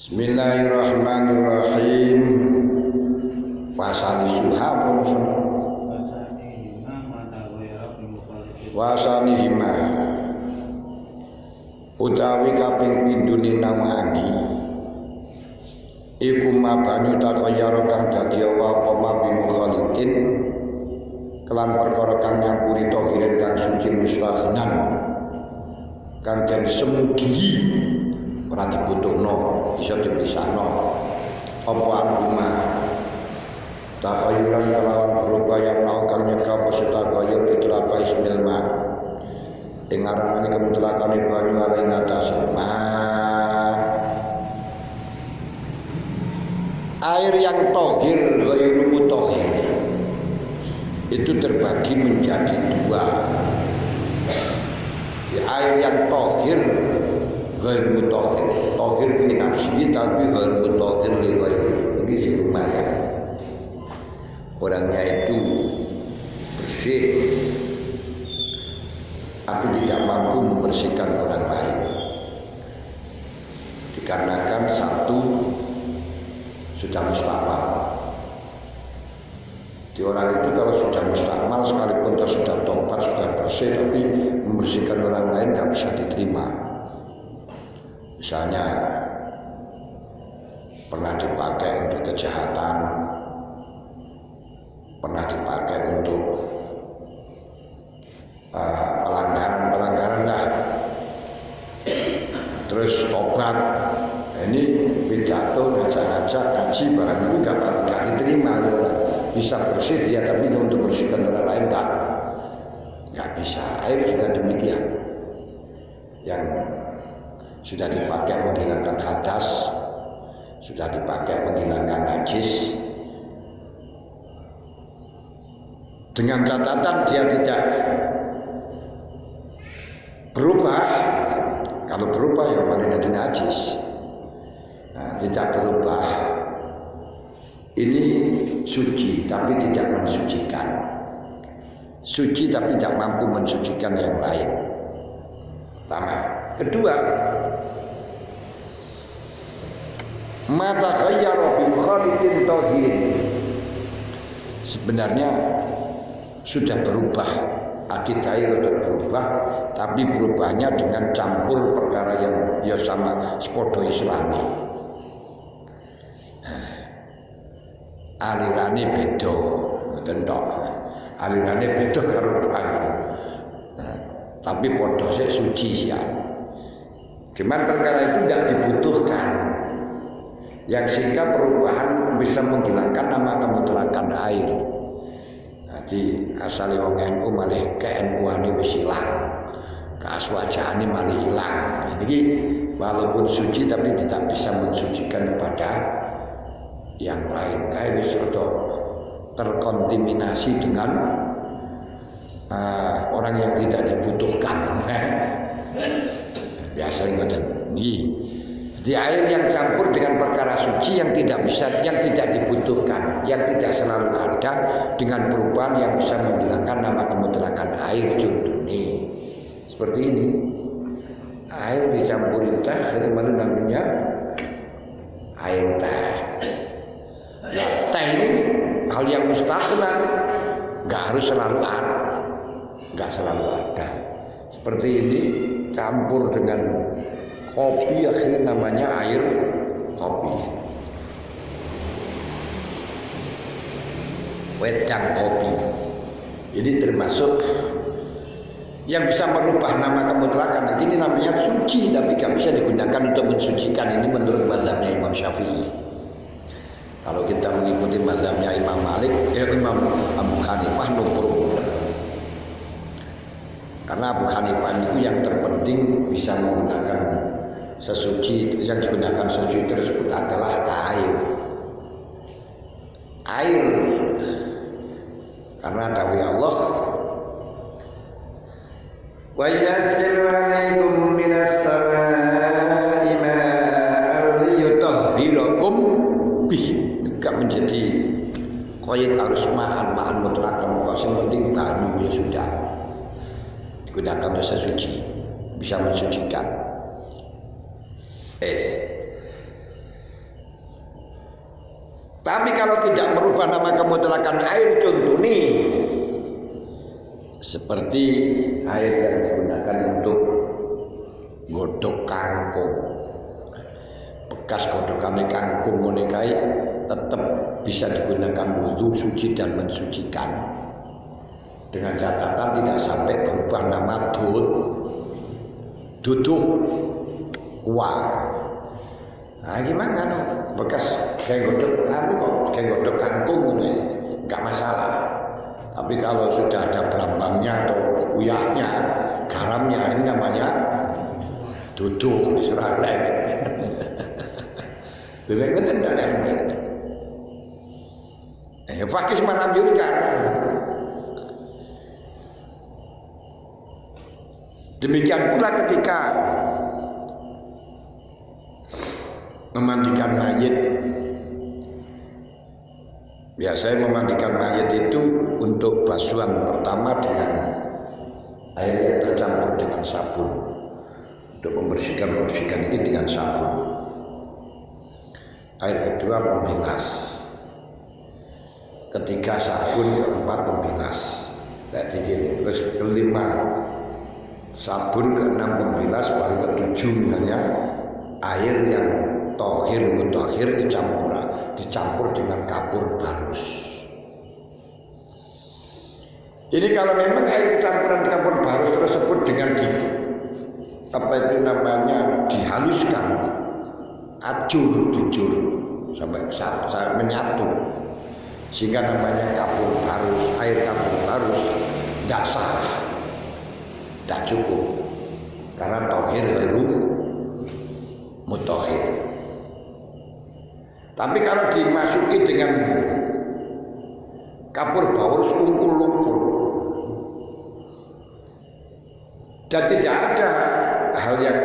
Bismillahirrahmanirrahim. Wasani suha wasanihima utawi kaping pindune nawani iku mabani takayara kang dadi apa mabi mukhalitin kelan perkara kang nyampuri tohirin kang suci mustahnan kang den semugi ora dibutuhno iso dipisahno apa agama takhayuran kelawan berupaya melakukan nyegah positagayur itlaka ismil ma ing aranane kemutlakane banyu ing atase ma air yang tohir ghairu mutahhir itu terbagi menjadi dua. Di air yang tohir ghairu mutahhir, tohir fi nafsihi tapi ghairu mutahhir li ghairi. Ini sih lumayan. Orangnya itu bersih tapi tidak mampu membersihkan orang lain dikarenakan satu sudah mustakmal. Di orang itu kalau sudah mustakmal sekalipun dia sudah tobat, sudah bersih tapi membersihkan orang lain tidak bisa diterima. Misalnya pernah dipakai untuk kejahatan, pernah dipakai untuk pelanggaran lah, terus obat, ini pidato ngajak-ngajak ngaji barang itu nggak diterima orang. Bisa bersih dia tapi untuk bersihkan orang lain nggak bisa. Air juga demikian, yang sudah dipakai menghilangkan hadas, sudah dipakai menghilangkan najis, dengan catatan dia tidak berubah. Kalau berubah ya mana jadi najis. Nah, tidak berubah ini suci tapi tidak mensucikan, suci tapi tidak mampu mensucikan yang lain. Pertama. Kedua, mata khayyara bi khalitin tahirin, sebenarnya sudah berubah, akidah sudah berubah, tapi berubahnya dengan campur perkara yang ya sama sepodo Islami. Alirane beda, ngoten tok. Alirane beda karo banyu. Tapi padha sik suci sian. Cuman perkara itu tidak dibutuhkan. Yang sehingga perubahan bisa menghilangkan nama kemutlakan air. Jadi asale wong NU malih ke NU-ane wis ilang. Keaswajane malih ilang. Jadi walaupun suci tapi tidak bisa mensucikan kepada yang lain. Kayak wis terkontaminasi dengan orang yang tidak dibutuhkan. Biasa ngoten. Jadi air yang campur dengan perkara suci yang tidak bisa, yang tidak dibutuhkan, yang tidak selalu ada, dengan perubahan yang bisa menghilangkan nama kemutlakan air. Contohnya seperti ini, air dicampuri teh, akhirnya mana namanya air teh. Ya, teh ini hal yang mustahil, nggak harus selalu ada, nggak selalu ada. Seperti ini campur dengan kopi, akhirnya namanya air kopi. Wedang kopi. Ini termasuk yang bisa merubah nama kemutlakan. Ini namanya suci, tapi tidak bisa digunakan untuk mensucikan. Ini menurut mazhabnya Imam Syafi'i. Kalau kita mengikuti mazhabnya Imam Malik, Imam Abu Hanifah nomor. Karena Abu Hanifah itu yang terpenting bisa menggunakan sesuci, yang digunakan sesuci tersebut adalah air. Air. Karena dawuh Allah, wa yunazzilu 'alaikum minas samaa'i ma'an liyutahhirakum bih. Enggak menjadi koyet harus ma'an mutlakan, yang penting banyu ya sudah. Digunakan untuk sesuci, bisa mensucikan. Tapi kalau tidak merubah nama kemutlakan air, contoh nih seperti air yang digunakan untuk godhog kangkung, bekas godokannya kangkung menekai tetap bisa digunakan wudhu, suci dan mensucikan, dengan catatan tidak sampai berubah nama duduh kuah. Nah gimana no? Bekas kayak godhog kangkung ini nggak masalah. Tapi kalau sudah ada berambangnya atau uyahnya, garamnya, ini namanya duduh Israel. Lebih betul dalam fakis menanjurkan. Demikian pula ketika memandikan mayit. Biasanya memandikan mayit itu untuk basuhan pertama dengan air yang tercampur dengan sabun. Untuk membersihkan ini dengan sabun. Air kedua pembilas. Ketiga sabun, keempat pembilas. Kayak gini. Terus kelima sabun, keenam pembilas, baru ketujuh misalnya air yang tohir mutahhir dicampur dengan kapur barus. Ini kalau memang air campuran kapur barus tersebut dengan dihaluskan, jujur sampai menyatu, sehingga namanya kapur barus, air kapur barus tidak sah, tidak cukup, karena tohir ghairu mutahhir. Tapi kalau dimasuki dengan kapur barus ungkul-ungkul dan tidak ada hal yang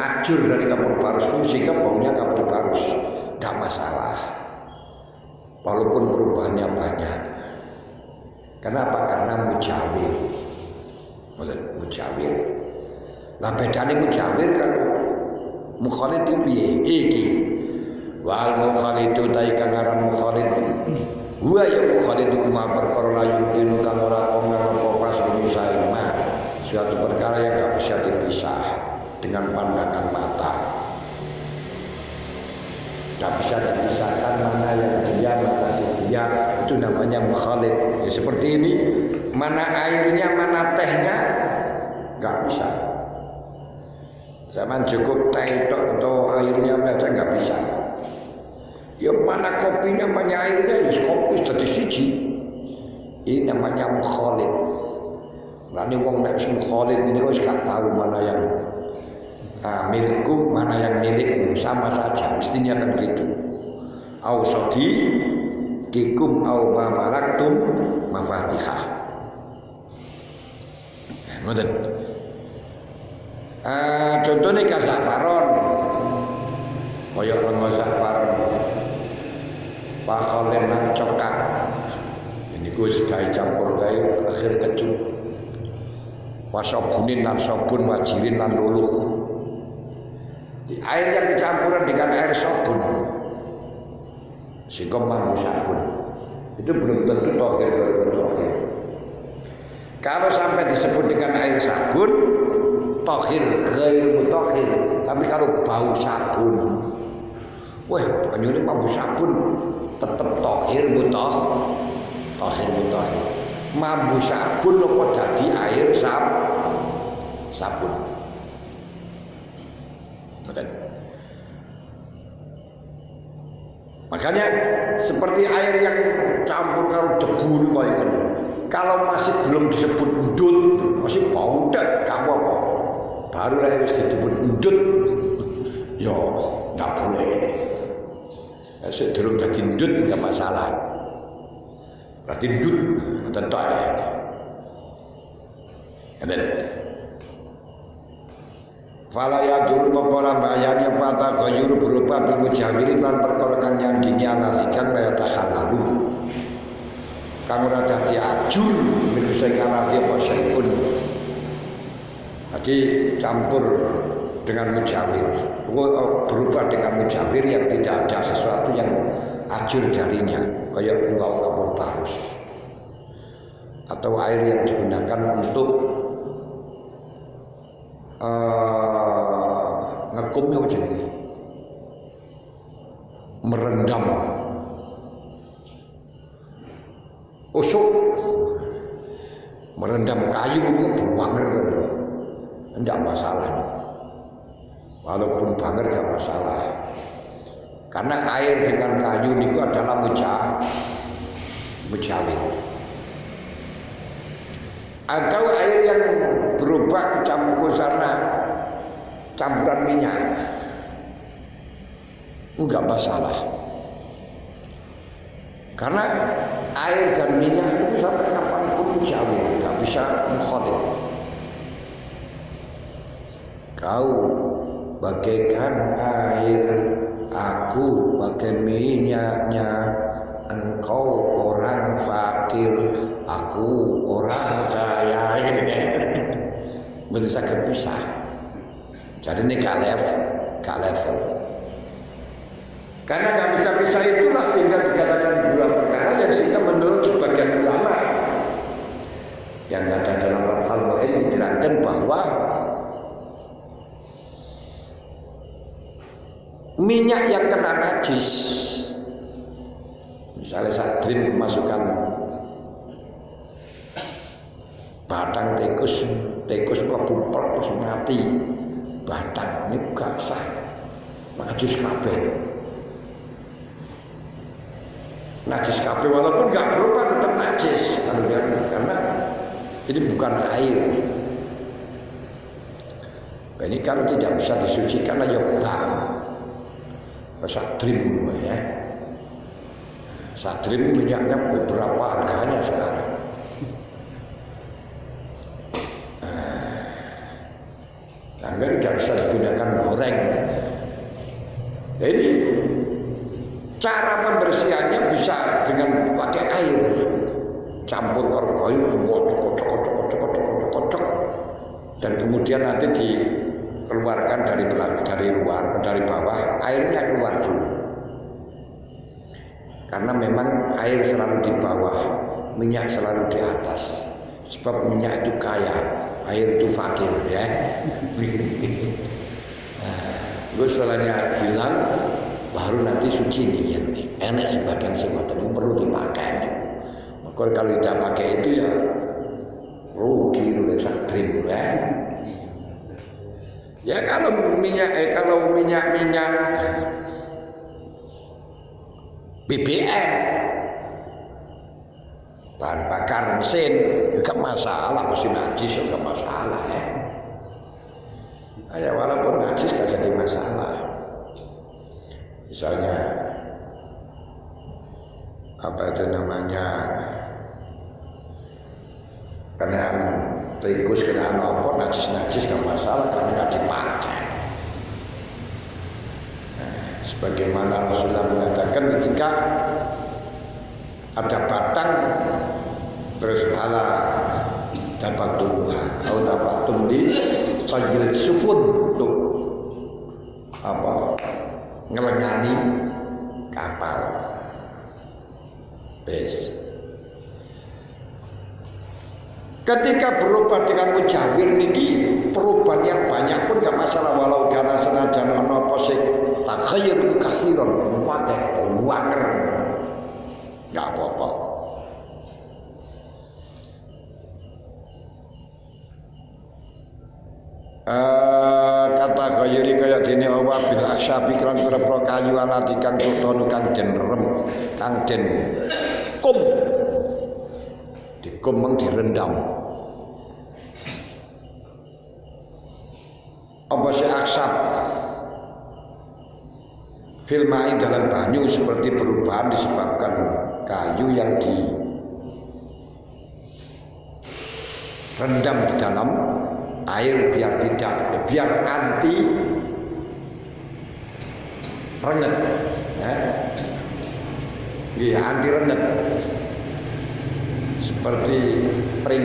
ajur dari kapur barus itu sehingga baunya kapur barus, tidak masalah walaupun perubahannya banyak. Kenapa? Karena mujawir. Lah bedane mujawir kan mukhalid itu piye? Iki wal mukhalidu taika ngaran mukhalid wa ya mukhalidu kuma perkara layu dinu kang ora kongkang apa pas misae mah suatu perkara yang enggak bisa dipisah dengan pandangan mata. Enggak bisa dipisahkan mana yang dia mana si dia, itu namanya mukhalid. Ya seperti ini, mana airnya mana tehnya enggak bisa. Zaman cukup teh atau airnya saja enggak bisa. Ya mana kopinya, mana airnya, ya kopi jadi siji. Ini namanya mukhalid. Nanti wong nek mukhalid ini wis gak tahu mana yang milikku, mana yang milikmu, sama saja mestinya kan gitu. Au sodi kikum au ma malaktum mafatihah. Ngoten. Contohnya kasafaron, kaya lenga safaron. Pakholen lan cokak, ini gue sekali campur kayu akhir kecut. Wasobunin lan sobun, wajirin lan luluh. Di air yang dicampuran dengan air sobun, sehingga mampu sabun. Itu belum tentu tohir. Kalau sampai disebut dengan air sabun, tohir ghairu mutahhir. Tapi kalau bau sabun, wah banyune mampu sabun. Tetap tohir mutahhir. Mambu sabun apa jadi air sabun. Makanya seperti air yang campur kalau debu ini, kalau masih belum disebut endut, masih bau dak, kamu apa? Baru harus disebut endut, yo nggak boleh. Sedurung dadi ndut enggak masalah. Berarti ndut tentu ya. Amen. Fala ya dulu mengkora bayarnya pada gayur berupa bermujawirin lan perkara kang nyandingi analikan kaya tahalalu. Kang ora dadi ajur milu sing kalati apa saipun. Jadi campur dengan mujawir, berubah dengan mujawir yang tidak ada sesuatu yang ajur darinya, kayak ungkap tarus atau air yang digunakan untuk ngekum apa jenenge, merendam usuk, merendam kayu itu banger, tidak masalah. Walaupun banger tidak masalah, karena air dengan kayu itu adalah mujawir. Atau air yang berubah campur sana campuran minyak, enggak masalah. Karena air dan minyak itu sampai kapanpun mujawir, enggak bisa mukhalif. Kau bagaikan air, aku bagai minyaknya. Engkau orang fakir, aku orang kaya. Betul sakit pisah. Jadi ini gak level. Karena gak bisa pisah itulah sehingga dikatakan dua perkara yang sehingga menurut sebagian ulama yang ada dalam Al-Mu'in diterangkan bahwa minyak yang kena najis, misalnya sadrin memasukkan batang tikus kebupel terus mati, batang ini gak sah, najis kabeh. Najis kabeh walaupun gak berubah tetap najis karena ini bukan air. Ini kalau tidak bisa disucikan aja bang. Sadrim ya. Sadrim minyaknya beberapa harganya sekarang. Nah, tidak bisa digunakan goreng. Jadi cara membersihannya bisa dengan pakai air, campur korboil, kocok, dan kemudian nanti dikeluarkan dari luar, dari bawah, airnya keluar dulu. Karena memang air selalu di bawah, minyak selalu di atas. Sebab minyak itu kaya, air itu fakir, ya. Terus setelahnya hilang, baru nanti suci nih. Enak sebagian semata itu perlu dipakai. Maka kalau tidak pakai itu ya rugi oleh sadrin, ya. Ya kalau minyak BBM, bahan bakar mesin juga masalah, mesin najis juga masalah ya. Ya walaupun najis gak jadi masalah. Misalnya apa itu namanya, kenaan tikus, kenaan apa, najis gak masalah karena gak dipakai. Sebagaimana Rasulullah mengatakan ketika ada batang terus ala dapat tumbuhan atau dapat tumbuh tajil sufun untuk apa ngelengani kapal bes. Ketika berubah dengan mujawir niki perubahan yang banyak pun gak masalah, walau karena senajan ana apa sing takhayyur katsiran wanger gak apa-apa. Kata kayuri kaya dene Allah bil aksyabi kan pira-pira kayu alati kang tutonu kang den rem kang den kum dikum direndam. Apa sih aksab filmai dalam banyu seperti perubahan disebabkan kayu yang direndam di dalam air biar anti renget ya, anti renget seperti pring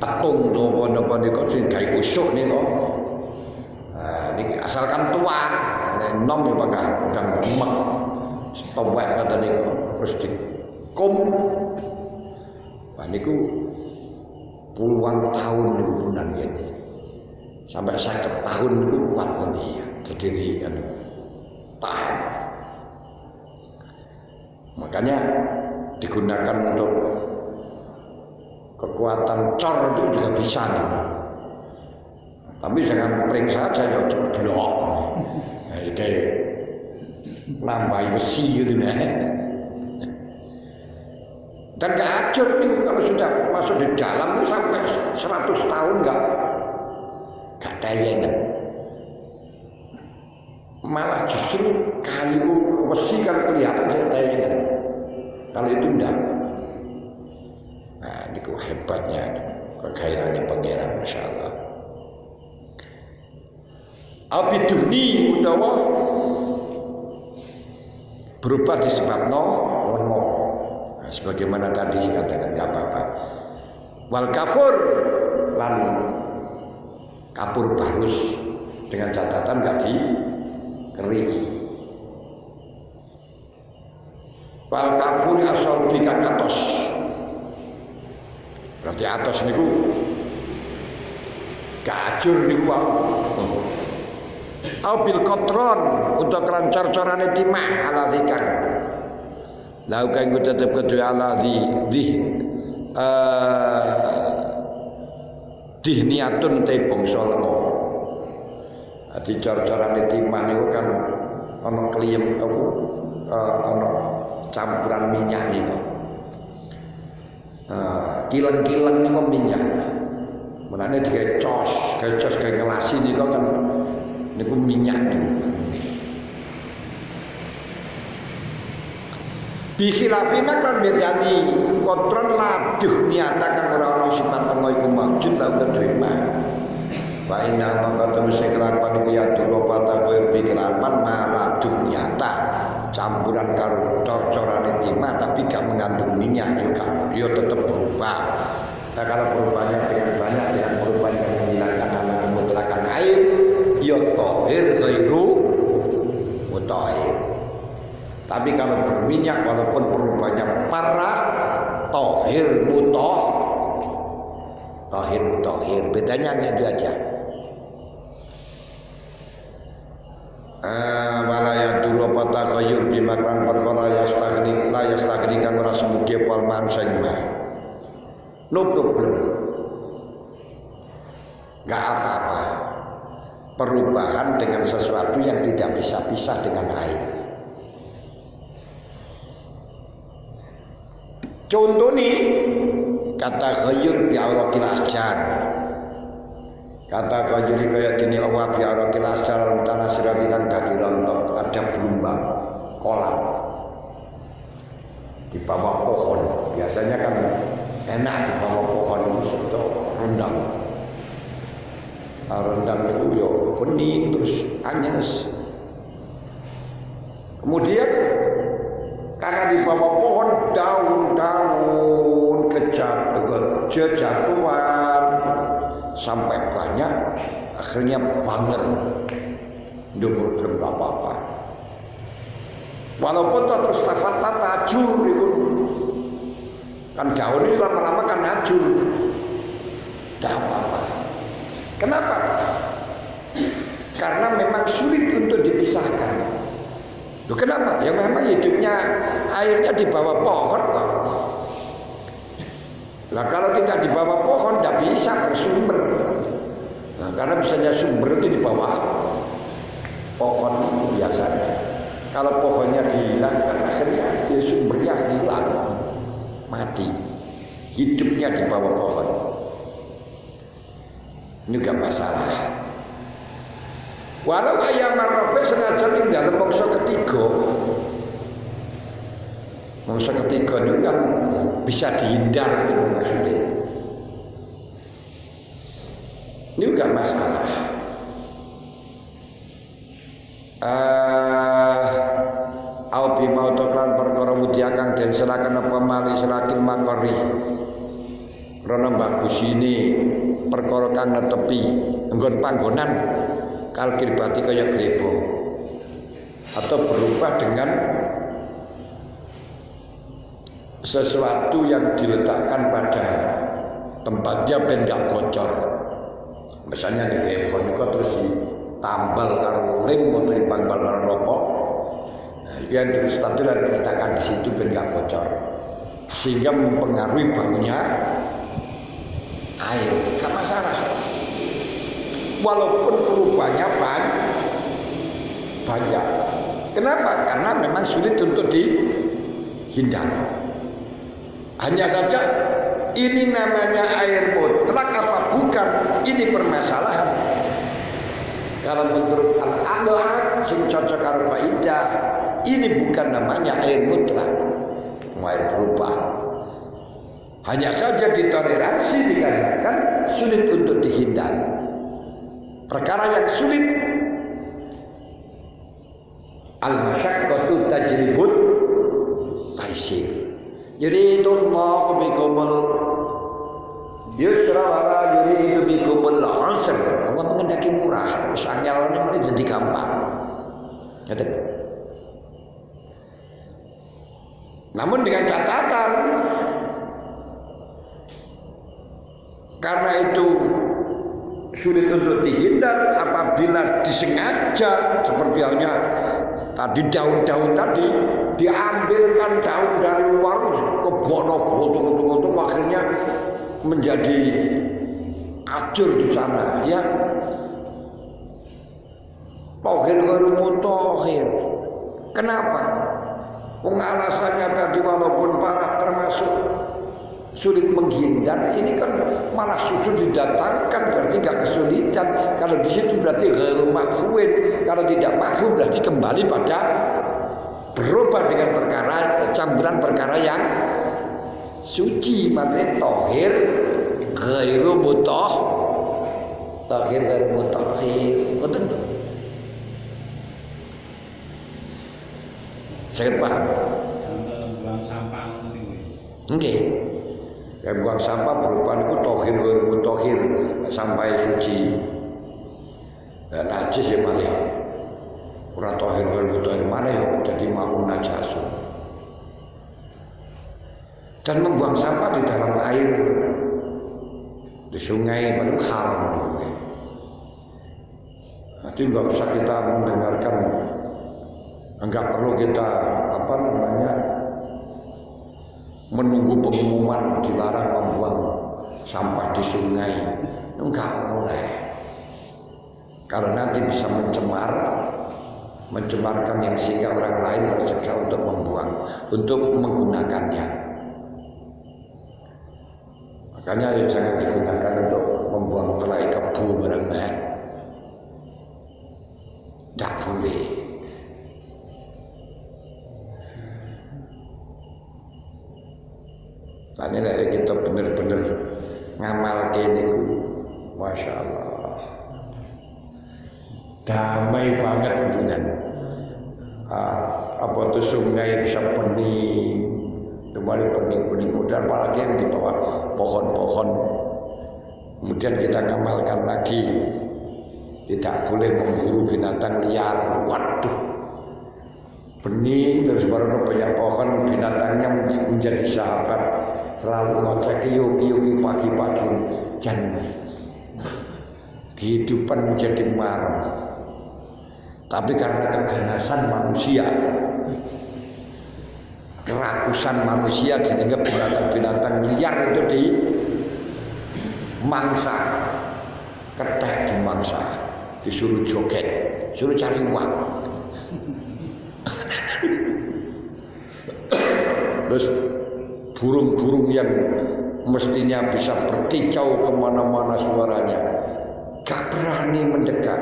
petung to napa niku sing gawe usuk niku. Niki asalkan tua, nom ya Pak udang gemek. Towek kata niku terus dikum. Wah niku puluhan tahun niku punan yen. Sampai 50 tahun niku kuat nanti ya, berdiri tahan. Makanya digunakan untuk kekuatan cor itu juga bisa nih. Tapi jangan pring saja ya jeblok. Kayak nambahin besi gitu nah. Dan gak hancur nih kalau sudah masuk di dalam itu sampai 100 tahun gak dayangan. Malah justru kayu besi kalau kelihatan saya dayangan. Kalau itu enggak. Nah, itu hebatnya kekairannya pangeran Masya Allah. Abiduni utawa berubah disebabno lengo. Nah, sebagaimana tadi saya katakan enggak apa-apa. Wal kafur lan kapur barus dengan catatan enggak dikeringi. Wal kafur asal bikan atos. Berarti atos niku gajur niku wae. Au bil kontron untuk kelancar-carane timah ala zikar. Lau kanggo tetep kedue ala niatun te bangsa lenga. Dadi car-carane timah niku kan ana kliyem apa ana campuran minyak niku. Kilen-kilen niku minyak. Mulane digawe cos gawe ngelasi niku kan niku minyak niku. Bikhilafi maklan bedani kontrol laduh niata kang ora ana sifat tengok iku maujud tau keterima. Wa inna mangka sing kelakuan iku ya duro patah kowe pikiran maladuh niata campuran karo cor-corane timah tapi gak mengandung minyak ya tetap berubah. Nah kalau perubahannya dengan banyak dengan perubahan yang menghilangkan alam mutlakan air ya tohir ghairu mutahhir. Tapi kalau berminyak walaupun perubahannya parah tohir mutahhir bedanya hanya itu aja. Walaya dulu patah kayur bimaklan perkara yaslagni kang ora semuge palman sing mah. No problem. Gak apa-apa. Perubahan dengan sesuatu yang tidak bisa pisah dengan air. Contoh nih kata kayur bi awraqil asjar. Kata kajuri kaya gini Allah biara kila secara tanah sirabikan dadi rontok ada gelombang kolam di bawah pohon. Biasanya kan enak di bawah pohon itu rendang. Rendang itu ya bening terus anyes. Kemudian karena di bawah pohon daun-daun kejatuhan sampai banyak akhirnya banger ndumur belum apa-apa walaupun terus tafat tajur itu kan daun ini lama-lama kan hajur tidak apa-apa. Kenapa? Karena memang sulit untuk dipisahkan. Loh kenapa? Ya memang hidupnya airnya di bawah pohon kok. Nah kalau tidak di bawah pohon tidak bisa bersumber. Nah karena misalnya sumber itu di bawah pohon itu biasanya. Kalau pohonnya dihilangkan akhirnya ya sumbernya hilang, mati. Hidupnya di bawah pohon. Ini gak masalah. Walau ayam marrobe sengaja ning dalam mangsa ketiga. Mangsa ketiga itu kan bisa dihindar itu maksudnya. Ini enggak masalah. Au bi mautoklan perkara mudia kang den seraken apa mali serakin makori. Rono bagus ini perkara kang netepi nggon panggonan kalkiribati kaya grebo atau berubah dengan sesuatu yang diletakkan pada tempatnya ben gak bocor. Misalnya di grebo niku terus ditambal karo lem atau dipambal karo nopo. Nah, itu yang diletakkan di situ ben gak bocor. Sehingga mempengaruhi baunya air, gak masalah. Walaupun perubahannya banyak. Kenapa? Karena memang sulit untuk dihindari. Hanya saja ini namanya air mutlak apa bukan? Ini permasalahan. Kalau menurut al-aql sing cocok karo kaidah, ini bukan namanya air mutlak, air berubah. Hanya saja ditoleransi dikarenakan sulit untuk dihindari. Perkara yang sulit, al-masyaqqatu tajribut taysir. Yuridullahu bikumul yusra wa la yuridu bikumul usra. Allah mengendaki murah, terus anyalane mari jadi gampang. Ngerti? Namun dengan catatan, karena itu sulit untuk dihindar apabila disengaja, seperti halnya tadi daun-daun tadi diambilkan daun dari luar kebono gotung-gotung akhirnya menjadi acur di sana, ya. Tohir mutahhir. Kenapa? Alasannya tadi walaupun parah termasuk sulit menghindar, ini kan malah susu didatangkan, berarti nggak kesulitan. Kalau di situ berarti ghairu mahfuin. Kalau tidak mahfu berarti kembali pada berubah dengan perkara campuran perkara yang suci. Makanya tohir ghairu mutahhir ghairu mutahhir. Betul. Saya paham. Buang sampah Oke. Yang buang sampah perubahan itu tohir mutahhir sampai suci. Dan najis ya malah. Ora tohir mutahhir mana ya jadi mau najasun. Dan membuang sampah di dalam air, di sungai itu haram. Jadi nggak usah kita mendengarkan, enggak perlu kita menunggu pengumuman dilarang membuang sampah di sungai. Enggak boleh. Kalau nanti bisa mencemarkan yang sehingga orang lain tercegah untuk membuang, untuk menggunakannya. Makanya ya jangan digunakan untuk membuang telai kebu barang tidak boleh. Nah inilah kita benar-benar ngamal ini, masya Allah, damai banget dengan apa tuh sungai bisa pening, kembali pening dan apalagi yang di bawah pohon-pohon. Kemudian kita ngamalkan lagi, tidak boleh memburu binatang liar. Waduh, bening terus baru banyak pohon, binatangnya menjadi sahabat, selalu ngoceh kiyuk pagi-pagi, dan kehidupan menjadi marah. Tapi karena keganasan manusia, kerakusan manusia, sehingga binatang liar itu dimangsa, ketek dimangsa, disuruh joget, suruh cari uang. Terus burung-burung yang mestinya bisa berkicau kemana-mana suaranya gak berani mendekat.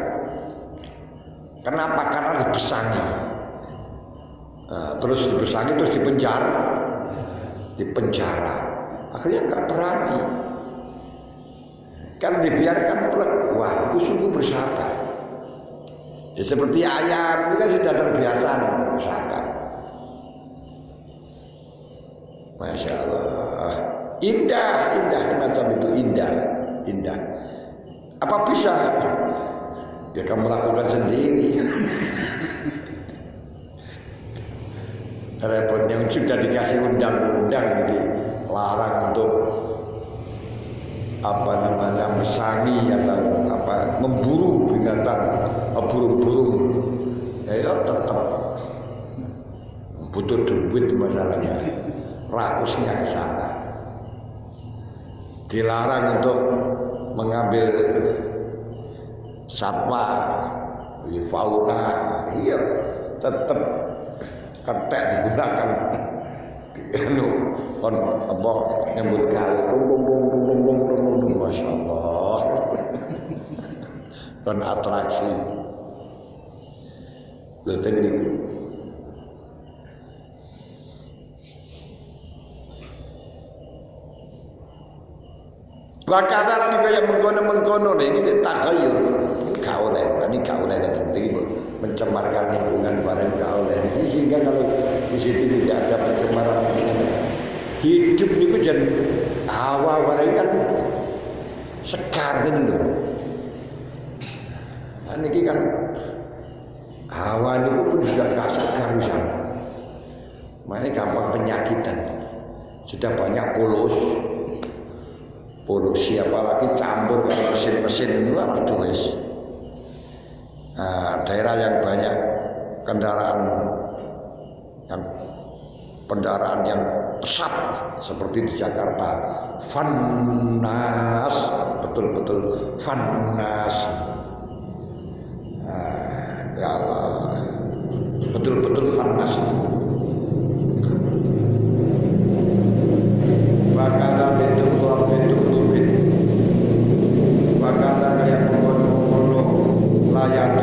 Kenapa? Karena dibesangi. Nah, terus dibesangi, terus dipenjara. Akhirnya gak berani. Karena dibiarkan plek, wah itu sungguh bersahabat. Ya, seperti ayam, itu kan sudah terbiasa bersahabat. Masya Allah. Indah semacam itu, indah. Apa bisa? Ya kamu lakukan sendiri. Repotnya sudah dikasih undang-undang jadi larang untuk mesangi atau memburu binatang, burung-burung. Ya tetap butuh duit masalahnya, rakusnya ke sana. Dilarang untuk mengambil satwa, fauna, iya tetap ketek digunakan. Nyambut gawe, masya Allah, kon atraksi, betul itu. Wakadaran kaya mengkono ini takhayul, kaulen, ini kaulen yang penting mencemarkan lingkungan bareng kaulen. Sehingga kalau di situ tidak ada pencemaran lingkungan, hidup itu jadi hawa bareng kan sekar gitu loh. Nah, ini kan hawa itu pun juga gak sekar misalnya. Makanya gampang penyakitan. Sudah banyak polusi apalagi campur dengan mesin-mesin itu aduh wis. Nah, daerah yang banyak kendaraan yang pesat seperti di Jakarta, fannas, betul-betul fannas. Ya Allah, betul-betul fannas. Bakala pintu lubin, bakala kayak mengkono layan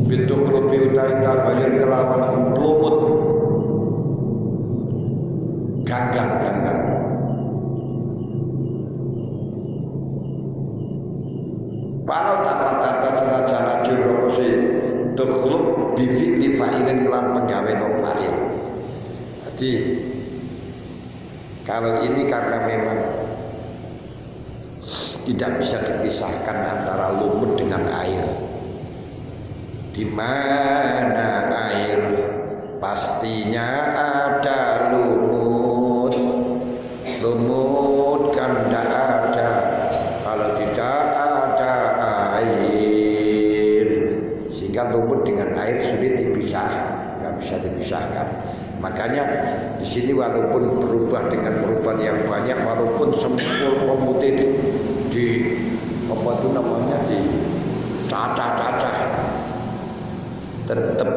pintu lubin utai tabayun kelawan lumut ganggang. Walau tak patah senajan ajur rokosi tukhlub bifi'li fa'ilin kelan penggawe fa'il. Jadi kalau ini karena memang tidak bisa dipisahkan antara lumut dengan air. Di mana air pastinya ada lumut. Lumut kan tidak ada kalau tidak ada air. Sehingga lumut dengan air sulit dipisah, nggak bisa dipisahkan. Makanya di sini walaupun berubah dengan perubahan yang banyak, walaupun sempul pemutih di apa itu namanya di cacah-cacah, tetap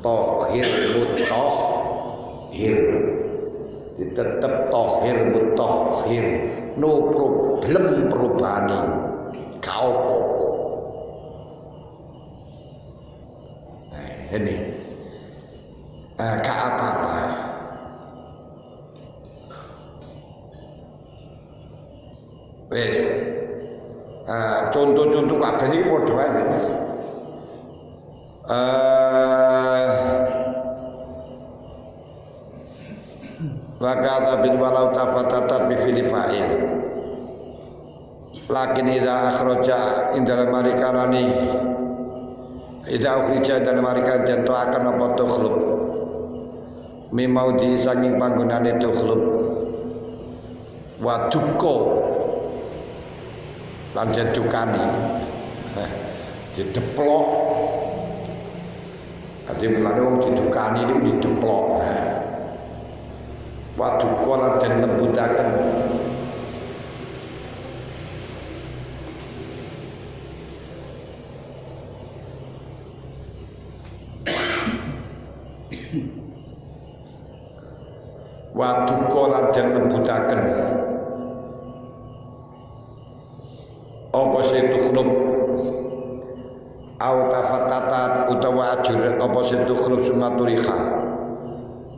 tohir mutahhir, tetap tohir mutahhir, no problem perubahan ini, kau ini. Gak apa-apa. Wes, contoh-contoh kabeh iki padha wae. Wakata bin walau tafatata bi fil fa'il. Lakin idza akhraja indal marikarani idza ukhrija dan marikan janto akan apa tukhlub mimaudi sanging panggonane tukhlub wa duka lan dukani dideplok. Ade mulane wong didukani niku dideplok. Wa duka lan den lembutaken. Wa duka lan den lembutaken. Apa sing tukhlub au tafattatat utawa ajur apa sing tukhlub sumaturiha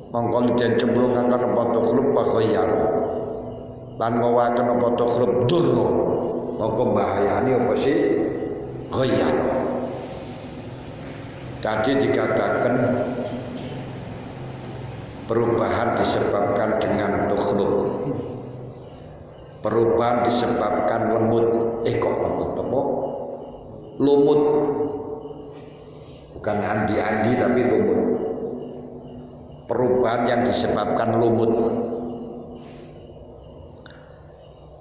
mongko den cemplung akan apa tukhlub pakhoyar lan ngawaken apa tukhlub durno mongko bahayane apa sih khoyar. Tadi dikatakan Perubahan disebabkan dengan tukhluk. Perubahan disebabkan lemut. Kok lemut apa? Lumut. Bukan andi-andi tapi lumut. Perubahan yang disebabkan lumut.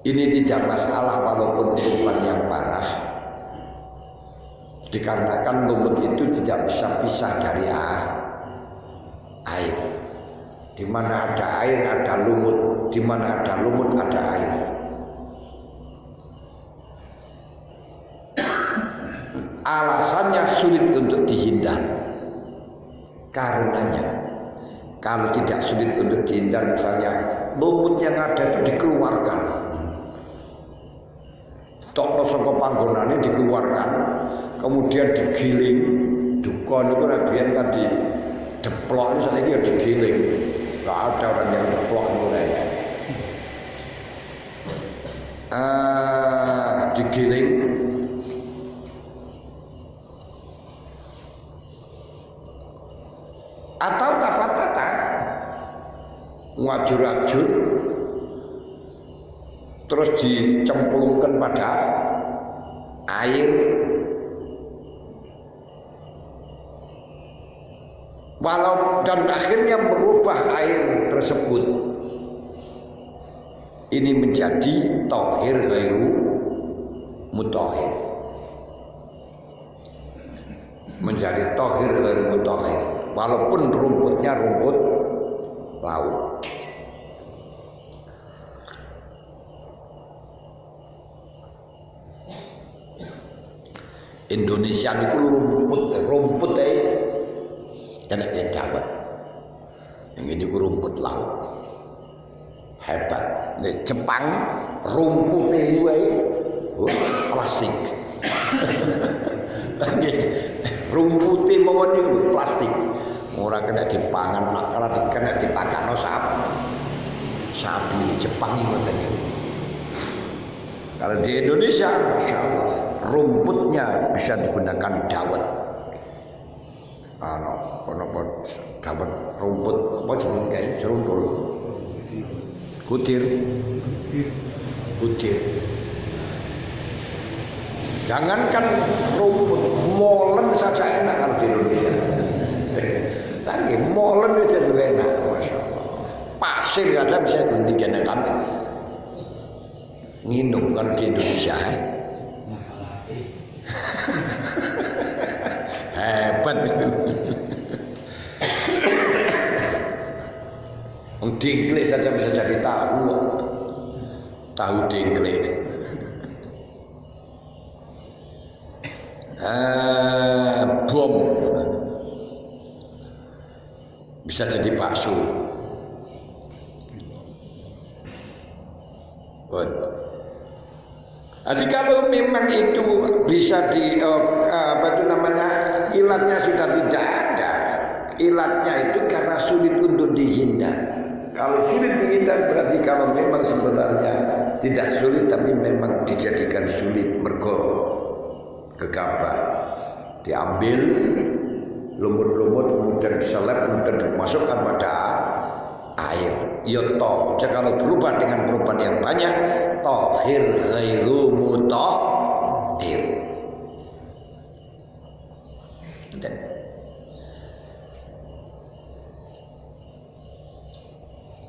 Ini tidak masalah walaupun perubahan yang parah. Dikarenakan lumut itu tidak bisa pisah dari air. Di mana ada air ada lumut, di mana ada lumut ada air. Alasannya sulit untuk dihindar. Karenanya, kalau tidak sulit untuk dihindar, misalnya lumut yang ada itu dikeluarkan, tokno saka panggonane dikeluarkan, kemudian digiling, dukon itu rabian kan dideplok, misalnya ya digiling. Gak ada orang yang deplok mulai. Digiling. Atau tafatata, ngajur-ajur, terus dicemplungkan pada air. Walau dan akhirnya merubah air tersebut ini menjadi thahir ghairu mutahhir, menjadi thahir ghairu mutahhir, walaupun rumputnya rumput laut. Indonesia itu rumput kena dawet. Yang ini rumput laut. Hebat. Di Jepang rumputnya itu plastik. Rumputnya mawon itu plastik. Ora kena dipangan, ora kena dipakano sapi di Jepang ngoten niku. Kalau di Indonesia, Masya Allah, rumputnya bisa digunakan dawet. Kono dapat rumput apa jenenge kae seruntul. Kutir. Jangankan rumput, molen saja enak kalau di Indonesia. Lagi molen aja juga enak, Masya Allah. Pasir saja bisa digunakan. Nginum kan di Indonesia. Hebat. Dingkle saja bisa jadi tahu dingkle. Bom bisa jadi bakso. Jadi kalau memang itu bisa ilatnya sudah tidak ada. Ilatnya itu karena sulit untuk dihindar. Kalau sulit dihindar berarti kalau memang sebenarnya tidak sulit tapi memang dijadikan sulit mergo gegabah. Diambil lumut-lumut kemudian diselep kemudian dimasukkan pada air. Ya toh, kalau berubah dengan perubahan yang banyak, thahir ghairu mutahhir.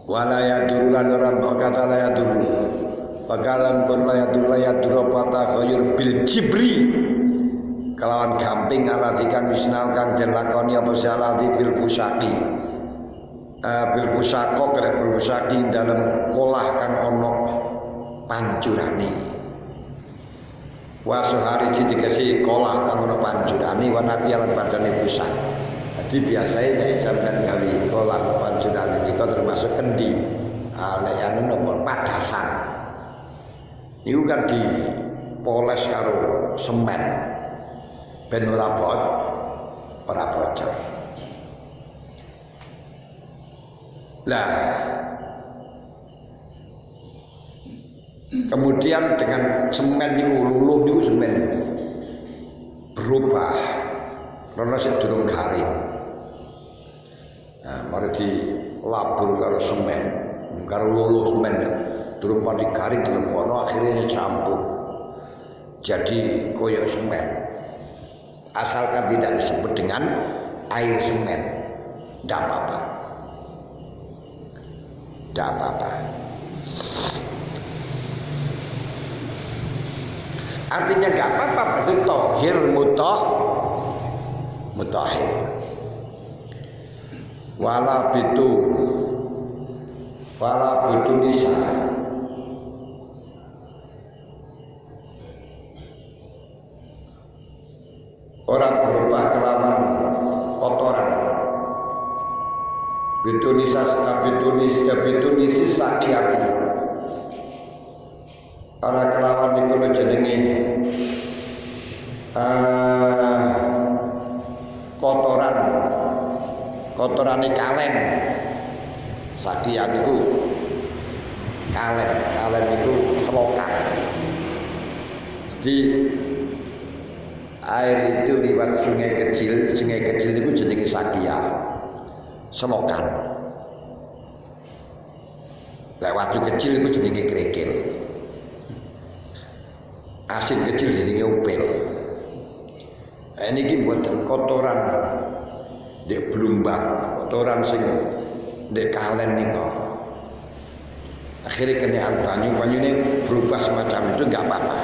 Wala yadurru lan ora kata la yadurru. Bakalan pun la yadurru pata ghayur bil jibri. Kelawan gamping alatikan wisnau kang den lakoni apa salati bil pusaki. Bil pusako kena bil pusaki dalam kolah kang ono pancurane. Wa suhari dikasih kolah kang ono pancurane wa nabi lan badane pusak. Jadi biasanya sampai gawe kolah pancuran ini termasuk kendi, yang nomor padasan. Ini kan dipoles karo semen, ben ora bocor. Lah, kemudian dengan semen itu luluh itu semen berubah. Karena saya durung garing. Nah, mari labur karo semen, karo lolo semen. Durung pati garing dilebono akhirnya campur. Jadi koyok semen. Asalkan tidak disebut dengan air semen, tidak apa-apa. Tidak apa-apa. Artinya nggak apa-apa, berarti tohir mutahhir. Wala bitu nisa. Orang berubah kelaman kotoran. Bitunisi sakiyati. Orang kelaman niku jenenge kotorane kalen. Sakiyat niku kalen niku selokan. Jadi air itu liwat sungai kecil itu jenenge sakia, selokan. Lewat kecil itu jenenge krikil. Asin kecil jenenge upil. Ini buatan kotoran di Blumbang, kotoran sing di kalen niku. Akhirnya kena banyu ini berubah semacam itu enggak apa-apa.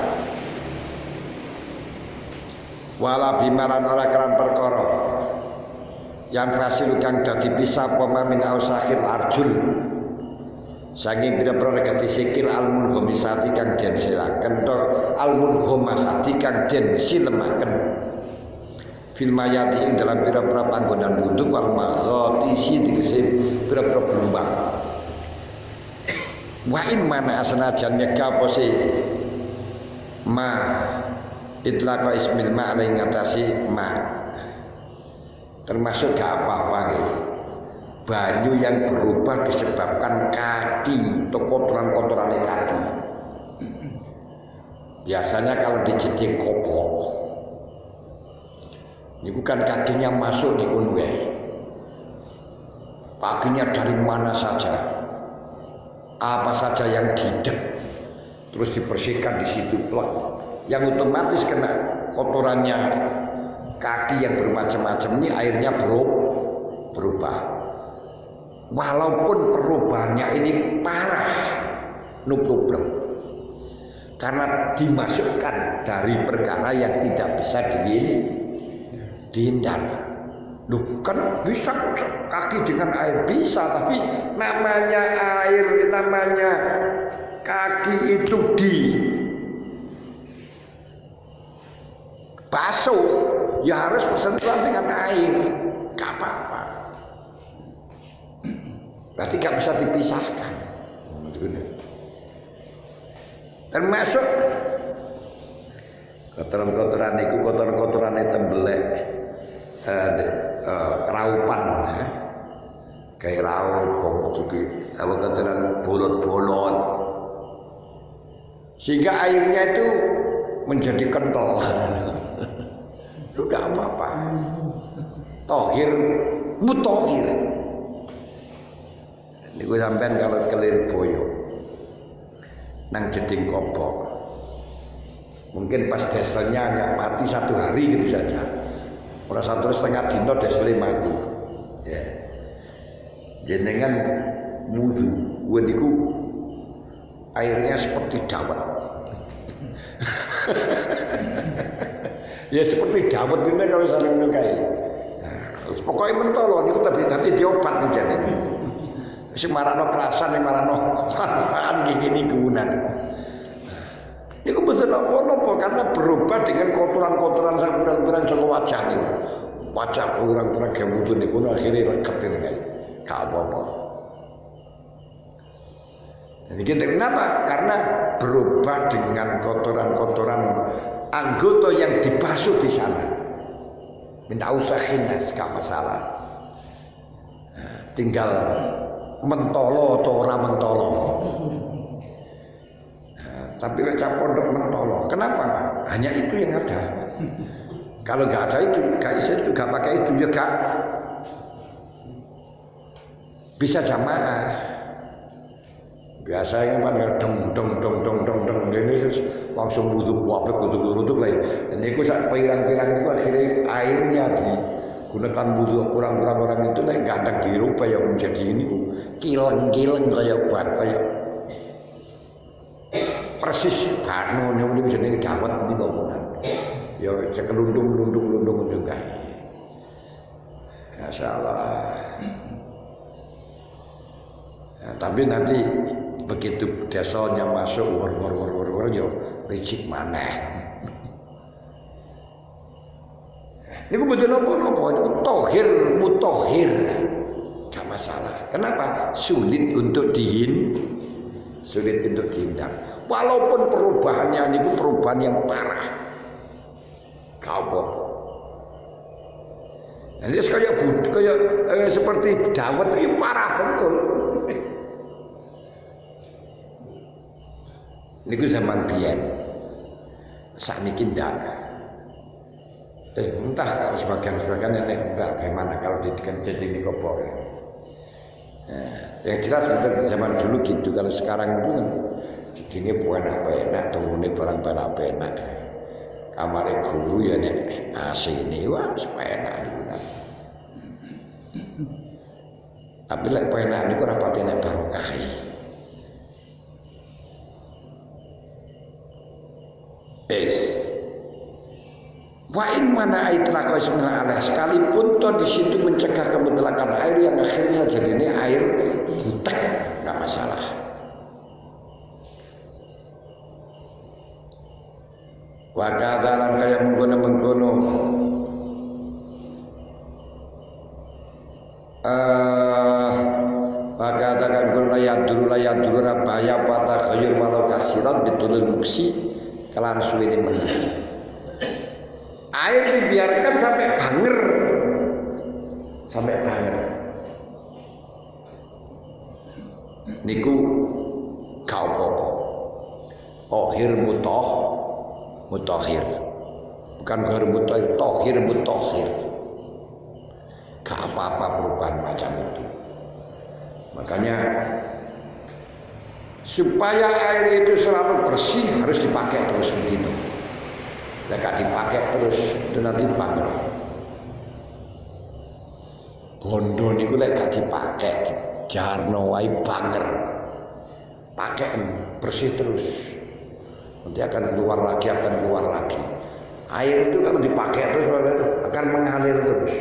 Wala bimaran ora kelan perkara yang hasil kang dadi pisah pema min ausakhir arjul saking pira-pira negati sikil almun homisati kang den silaken to almun homasati kang den silemaken fil mayati ing dalam pira-pira panggonan wudu wal maghatisi dikese pira-pira blumbang wa in mana asnajan nyeka pose ma itlaqa ismil ma'na ing ngatasi ma termasuk gak apa-apa nggih. Banyu yang berubah disebabkan kaki atau kotoran-kotoran kaki. Biasanya kalau dijeding kopok niku kan kakinya masuk di unwe. Kakinya dari mana saja, apa saja yang didek terus dibersihkan di situ plek, yang otomatis kena kotorannya kaki yang bermacam-macam ini airnya berubah. Walaupun perubahannya ini parah, no problem, karena dimasukkan dari perkara yang tidak bisa dihindari. Loh, kan bisa kaki dengan air bisa, tapi namanya air, namanya kaki itu basuh, ya harus bersentuhan dengan air, gak apa-apa. Berarti gak bisa dipisahkan. Termasuk kotoran-kotoran itu, kotoran-kotoran itu tembelek, keraupan, kayak raup, juga kotoran bolot-bolot, sehingga airnya itu menjadi kental. Itu gak apa-apa. Tohir, mutohir. Ini gue sampean kalau kelir boyo nang jeding kobok, mungkin pas deselnya hanya mati 1 hari gitu saja. Orang 1,5 dino deselnya mati. Ya. Jenengan wudu, wudiku airnya seperti dawet. Ya seperti dawet ini kalau saling menyukai. Nah, pokoknya mentolo niku tadi diobat nih jadi. Si marano kerasan, yang marano manfaat gini kegunan. Ini betul apa-apa karena berubah dengan kotoran-kotoran sakuran-kuran saka wajah nih. Wajah kurang-kurang gemutu nih pun akhirnya reket ini kayak gak apa-apa. Jadi kita kenapa? Karena berubah dengan kotoran-kotoran anggota yang dibasuh di sana. Minta usahin gak masalah. Nah, tinggal mentolo atau orang mentolo. Nah, tapi baca pondok mentolo. Kenapa? Hanya itu yang ada. Kalau nggak ada itu, gak bisa itu, gak pakai itu ya gak. bisa jamaah. Biasanya kan dong ini langsung wudu wabek wudu lagi. Dan itu saat pirang-pirang itu akhirnya airnya digunakan wudu kurang-kurang orang itu lagi gandang dirubah yang menjadi ini kileng-kileng kayak persis banu yang mungkin jadi dawet ini bangunan. Ya cekelundung juga. Masyaallah. Ya, tapi nanti begitu desanya masuk war yo ricik maneh. Niku betul napa itu tohir mutohir. Gak masalah. Kenapa? Sulit untuk dihindar. Walaupun perubahannya niku perubahan yang parah. Kau Jadi kayak seperti dawet itu parah betul. Niku zaman biyen. Sakniki ndak. Entah kalau sebagian enggak bagaimana kalau jadi niku apa. Yang jelas di zaman dulu gitu. Kalau sekarang itu kan jadinya bukan apa enak, tunggunya barang enak. Kamare guru ya nek AC ini wah supaya enak. Tapi lek penak niku ora pati nek barokah. Wa in mana itlaqo ismina alaih, sekalipun toh di situ mencegah kemutlakan air yang akhirnya jadinya air butek, enggak masalah. Wa kadzalan kaya mengkono katakan kul layat dulu rabaya patah khayur walau kasiran ditulul muksi kelan suwene menang. Air dibiarkan sampai banger. Niku kau apa? Tohir mutahhir. Bukan ghair mutahhir, tohir mutahhir. Gak apa-apa perubahan macam itu. Makanya supaya air itu selalu bersih harus dipakai terus dino. Gak dipakai terus itu nanti bangga. Bondo niku lek gak dipakai jarno wae banger. Pakai bersih terus. Nanti akan keluar lagi. Air itu kalau dipakai terus akan mengalir terus.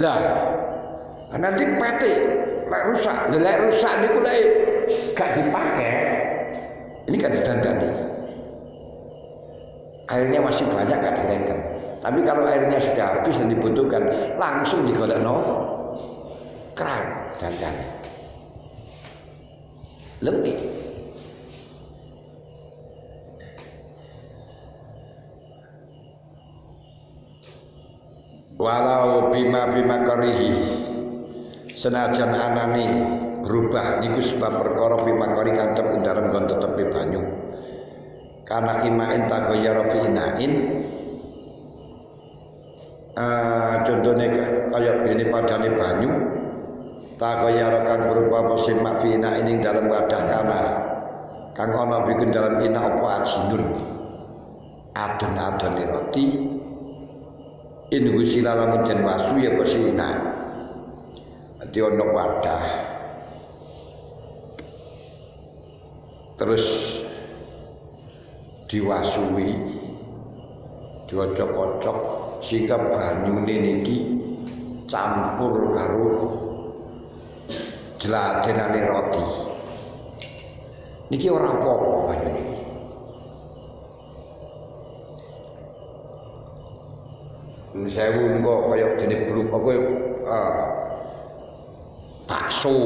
Lah, nanti PT rusak niku lek gak dipakai. Ini kan dandani. Airnya masih banyak gak direngken. Tapi kalau airnya sudah habis dan dibutuhkan, langsung digolekno keran dandani. Lebih. Walau bima karihi senajan anani berubah niku sebab perkara bima kari kantep indaran gon tetepi banyu karena kimain tagoyara fi inain contohnya kaya ini padane banyu tagoyara kang berubah apa simak fi inain ing dalam wadah kana kang ana bikin dalam ina apa ajinun adon-adon roti in husila lamun jan wasu ya pesina ati ono wadah terus diwasui diocok-ocok sehingga banyune niki campur karo jelajenane roti niki ora apa-apa banyu niki. Sewu kok kaya dene bluk kowe bakso.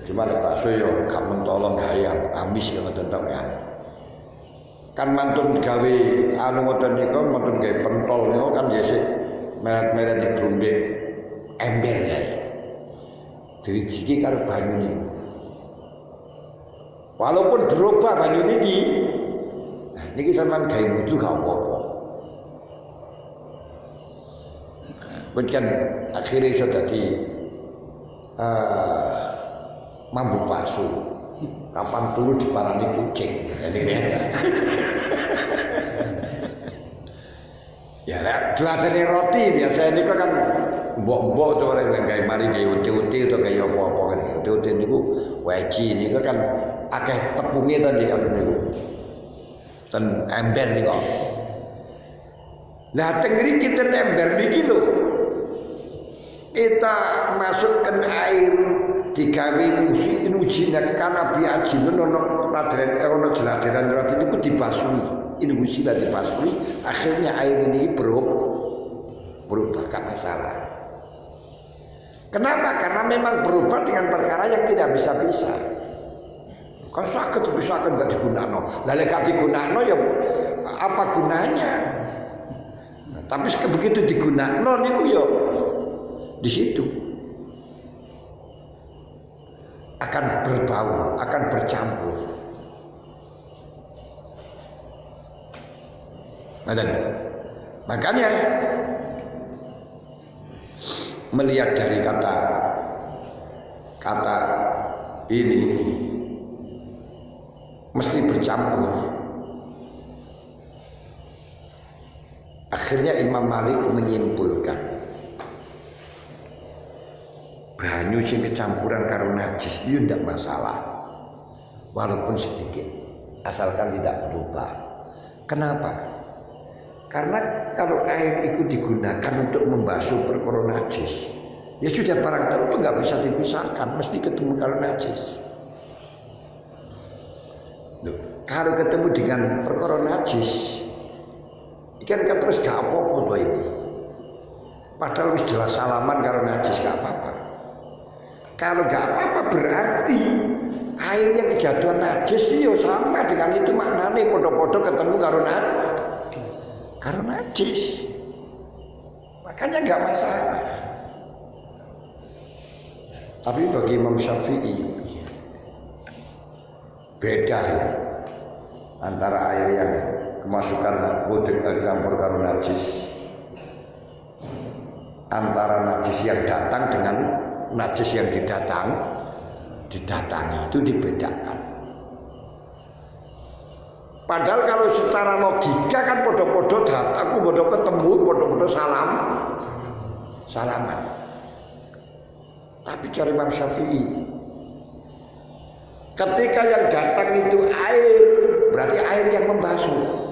Cuma bakso yo gak mentolong hayang, amis yo ngoten tok ya. Kan mantun gawe anu ngoten niku mantun gawe pentol niku kan yesik meret-meret diglundhik ember ya. Dirijiki karo banyu. Walaupun berubah banyu niki Niki sampean gawe wudu gak apa-apa. Kan akhirnya iso dadi mambu palsu. Kapan turu diparani kucing. Ya lah, jelasane roti biasa niku kan mbok-mbok to orang gawe mari gawe uti-uti atau gawe apa-apa kan. Uti-uti niku weci niku kan akeh tepunge to niku. Ten ember niku. Lah teng mriki ten ember niki lho. Kita masukkan air digawe uji karena biajin ono ladren jeladeran roti itu dibasui inusi lah dibasui akhirnya air ini berubah gak masalah. Kenapa? Karena memang berubah dengan perkara yang tidak bisa-bisa. Kan sakit bisa kan gak digunakan. Lalu gak digunakan ya apa gunanya? Nah, tapi begitu digunakan itu ya di situ akan berbau, akan bercampur. Makanya melihat dari kata ini mesti bercampur. Akhirnya Imam Malik menyimpulkan banyu sing kecampuran karo najis itu tidak masalah walaupun sedikit asalkan tidak berubah. Kenapa? Karena kalau air itu digunakan untuk membasuh perkara najis ya sudah barang tentu nggak bisa dipisahkan, mesti ketemu karo najis. Loh, kalau ketemu dengan perkara najis ikan terus gak apa-apa tuh ini padahal wis jelas salaman karo najis gak apa-apa. Kalau nggak apa-apa berarti air yang kejatuhan najis ya sama dengan itu maknanya podo-podo ketemu karo najis. Makanya nggak masalah. Tapi bagi Imam Syafi'i beda ya antara air yang kemasukan bodeg campur karo najis, antara najis yang datang dengan najis yang didatangi itu dibedakan. Padahal kalau secara logika kan podo-podo datang, podo ketemu, podo salaman. Tapi cara Imam Syafi'i, ketika yang datang itu air, berarti air yang membasuh.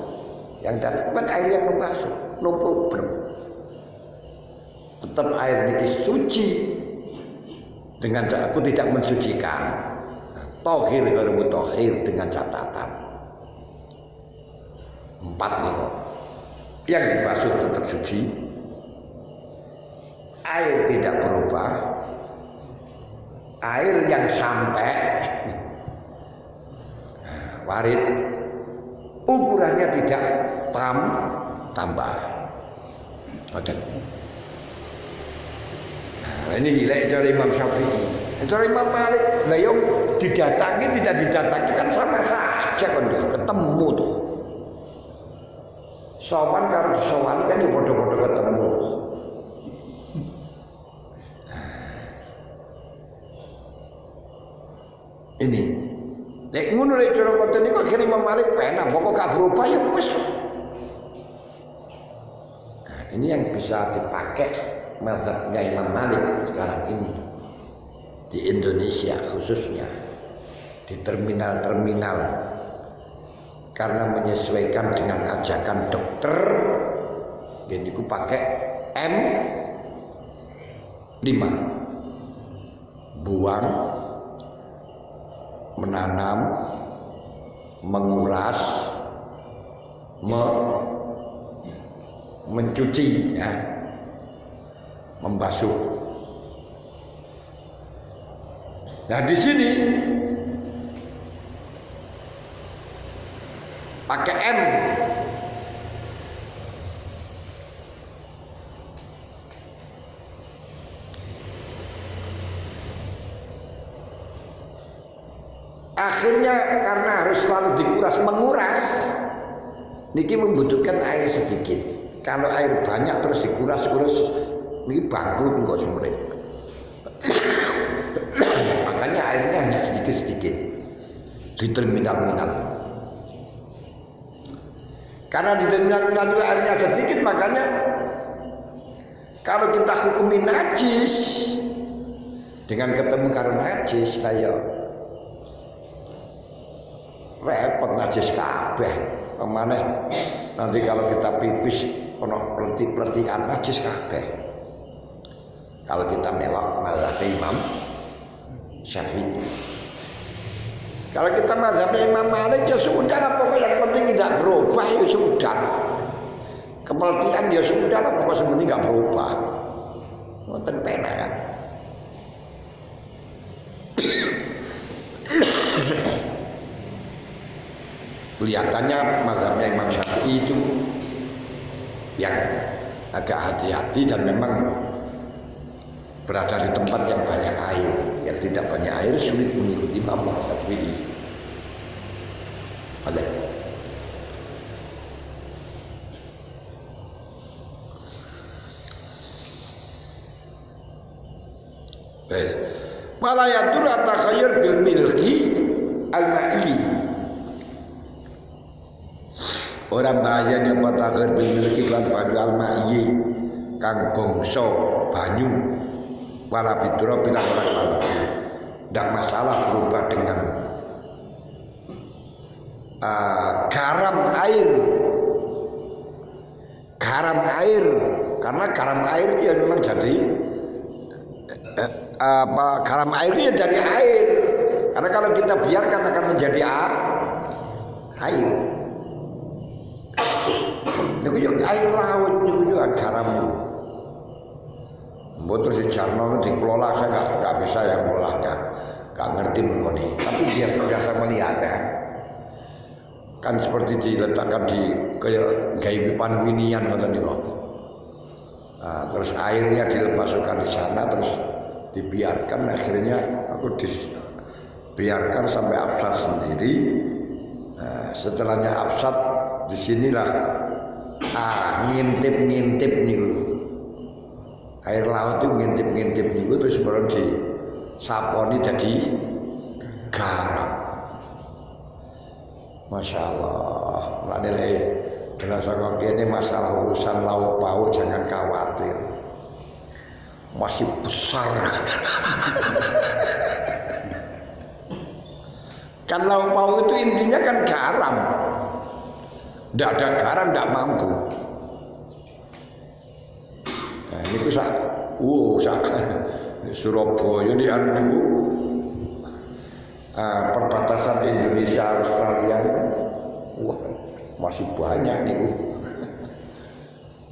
Yang datang kan air yang membasuh, no problem. Tetap air ini suci. Dengan aku tidak mensucikan. Tohir kalau mutahhir dengan catatan 4 nih. Yang dibasuh tetap suci. Air tidak berubah. Air yang sampai warid ukurannya tidak tambah. Nah, ini hilai cara Imam Syafi'i. Cara Imam Malik, lah yang didatangi tidak didatangi kan sama saja kan dia ketemu tuh. Sowan karo sowan kan bodoh-bodoh ketemu. Ini, lek ngono lek cara konten niku akhire Imam Malik penak pokok gak berubah ya wis. Nah, ini yang bisa dipakai mazhabnya Imam Malik sekarang ini di Indonesia khususnya di terminal-terminal karena menyesuaikan dengan ajakan dokter jadi aku pakai M5 buang, menanam, menguras, mencuci ya, membasuh. Nah di sini pakai M. Akhirnya karena harus selalu dikuras, menguras, niki membutuhkan air sedikit. Kalau air banyak terus dikuras-kuras, niki bangkrut kok sumure. Makanya airnya hanya sedikit-sedikit di terminal-minal. Karena di terminal-minal itu airnya sedikit, makanya kalau kita hukumi najis dengan ketemu karo najis lah ya repot najis kabeh. Pemane nanti kalau kita pipis ono peleti-peletian najis kabeh. Kalau kita melok mazhab Imam Syafi'i. Kalau kita mazhab Imam Malik ya sudah lah, pokoknya yang penting tidak berubah ya sudah. Kepeletian ya sudah lah, pokoknya yang penting tidak berubah. Ngoten pena kan. Kelihatannya mazhabnya Imam Syafi'i itu yang agak hati-hati dan memang berada di tempat yang banyak air. Yang tidak banyak air sulit mengikuti Imam Syafi'i. Ada. Baik. Malayatul atakhayyur bil milki al-ma'i. Orang bahaya yang patakhayyur bil milki lan banyu al-ma'i kang bangsa banyu wala bidra bila orang lalu. Tidak masalah berubah dengan garam air. Garam air karena garam air ya memang jadi garam airnya dari air. Karena kalau kita biarkan akan menjadi air. Niku yo air laut niku yo garamnya. Mbok terus dijarno dikelola, saya nggak bisa yang melolahnya, nggak ngerti begini. Tapi biasa melihat ya, kan seperti diletakkan di kayak pipan winian atau nih kok. Nah, terus airnya dilepaskan di sana, terus dibiarkan, akhirnya aku dibiarkan sampai absat sendiri. Nah, setelahnya absat, disinilah ngintip nih. Air laut itu ngintip nih, terus baru disaponi jadi garam. Masya Allah. Nilai dalam sangka ini masalah urusan lauk pauk jangan khawatir, masih besar. Kan lauk pauk itu intinya kan garam. Tidak ada garam tidak mampu. Nah, ini ku Surabaya di anu perbatasan Indonesia Australia. Wah, masih banyak nih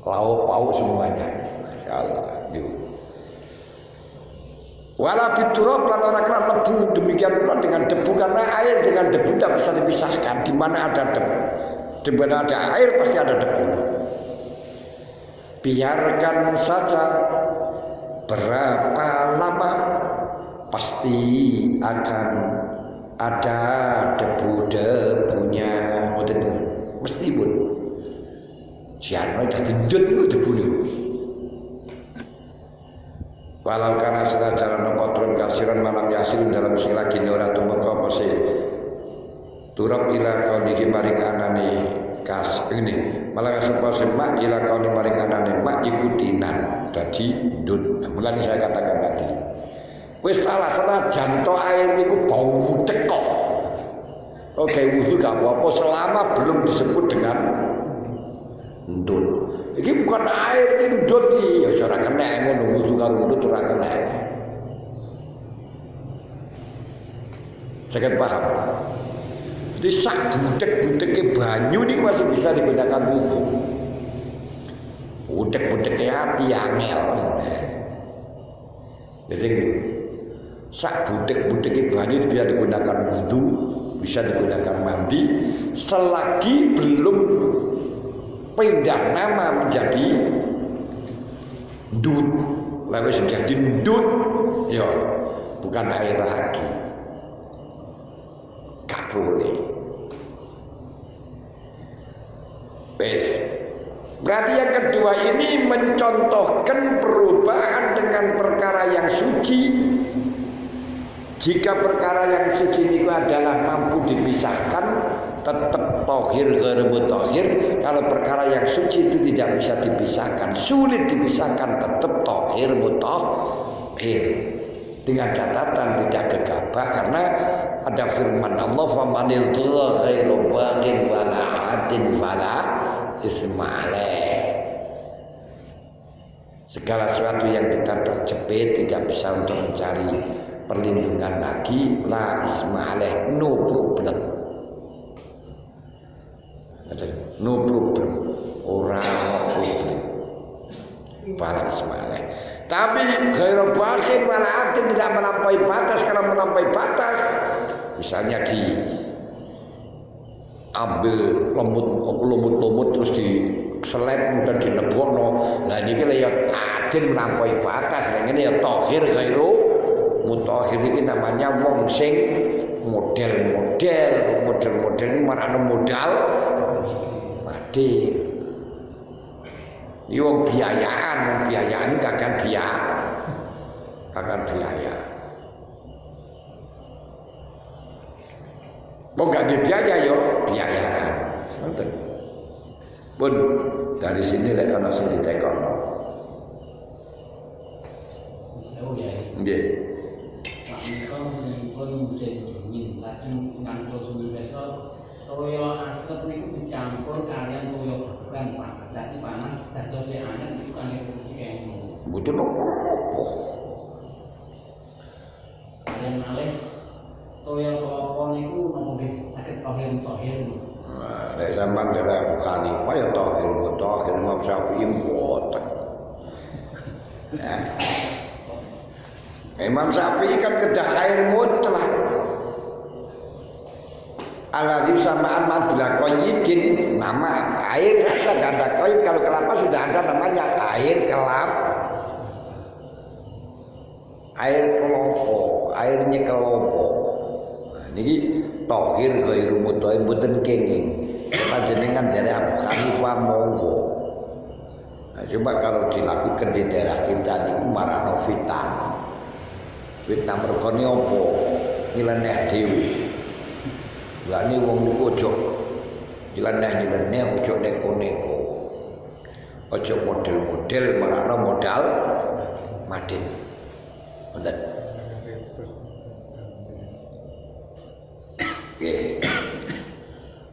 lauk pauk semuanya. Insyaallah niku. Wala biturab lan ora kena tebu, demikian pula dengan debu, karena air dengan debu tidak bisa dipisahkan. Di mana ada debu, di mana ada air pasti ada debu. Biarkan saja berapa lama pasti akan ada debu-debunya. Mesti pun jangan dadi ndut iku debu niku. Walau kana senajan ana turun kasiran malam yasin dalam sing lagi ora tumeka apa sih turap ila kauniki maring anane kas ini malah sapa semak ila kauni maring anane mak ikutinan dadi ndut. Mulane saya katakan tadi wis salah senajan to air niku bau mudhek kok. Oke, wudu gak apa-apa selama belum disebut dengan ndut. Ini bukan air, ini ndut iki. Ya ora kena ngono wudu karo ndut ora kena. Saya paham. Jadi sak budek-budeke banyu ini masih bisa digunakan wudu. Budek-budeke ati angel. Jadi sak budek-budeke banyu itu bisa digunakan wudu, bisa digunakan mandi selagi belum pindah nama menjadi ndut. Lalu sudah jadi ndut, ya bukan air lagi. Gak boleh. Wes. Berarti yang kedua ini mencontohkan perubahan dengan perkara yang suci. Jika perkara yang suci itu adalah mampu dipisahkan, tetap tohir ghairul tohir. Kalau perkara yang suci itu tidak bisa dipisahkan, sulit dipisahkan, tetap tohir mutahhir. Dengan catatan tidak gegabah, karena ada firman Allah, famanil dhalla ghairu baghin wala adin fala isma alaih. Segala sesuatu yang kita terjepit tidak bisa untuk mencari perlindungan lagi, la isma alaih, no problem. No problem, orang problem, fala isma alaih. Tapi ghairu baghin wala adin, tidak melampaui batas. Kalau melampaui batas, misalnya diambil lumut terus diselep kemudian dilebokno, nah ini kan ya adin melampaui batas. Nah ini ya tohir ghairu mutahhir, ini namanya wong sing model ini marane modal mati. Wong biayaan kakak biaya. Mau gak dibiaya yo biayaan. Sebentar. Pun dari sini lek ana sing ditekon. Nggih. Pak Miko pun sing dingin, lajeng nganggo suwi besok toyo asep niku dicampur kalian toyo bukan Pak. Dadi panas dados anget niku kan solusi kaya ngono. Mboten apa-apa. Kalian malih toyo apa niku napa nggih saged tohir. Nah, nek sampean dari Abu Hanifah ya tohir Imam Syafi'i mboten. Ya. Imam Syafi'i kan kedah air mutlak. Alladzi samaan bila qayyidin, nama air saja tidak ada qayyid. Kalau kelapa sudah ada namanya air kelopo, airnya kelopo. Nah, ini tohir ghairu mutahhir mboten kenging. Panjenengan dari Abu Hanifah monggo. Nah, coba kalau dilakukan di daerah kita niku marano fitnah. Fitnah mergane apa? Nyeleneh dhewe. Lah ini wong niku ojo nyeleneh, ojo neko-neko. Ojo model-model marano modal madin. Ngoten. Nggih.